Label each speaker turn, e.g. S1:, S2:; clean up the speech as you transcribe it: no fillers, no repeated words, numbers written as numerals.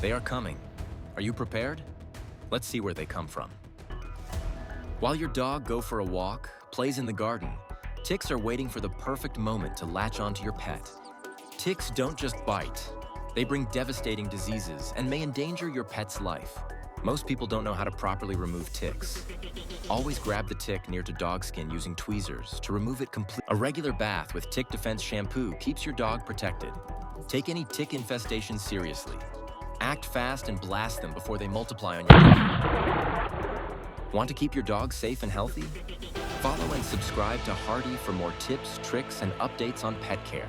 S1: They are coming. Are you prepared? Let's see where they come from. While your dog goes for a walk, plays in the garden, ticks are waiting for the perfect moment to latch onto your pet. Ticks don't just bite. They bring devastating diseases and may endanger your pet's life. Most people don't know how to properly remove ticks. Always grab the tick near to dog skin using tweezers to remove it completely. A regular bath with Tick Defense shampoo keeps your dog protected. Take any tick infestation seriously. Act fast and blast them before they multiply on your dog. Want to keep your dog safe and healthy? Follow and subscribe to Hardy for more tips, tricks, and updates on pet care.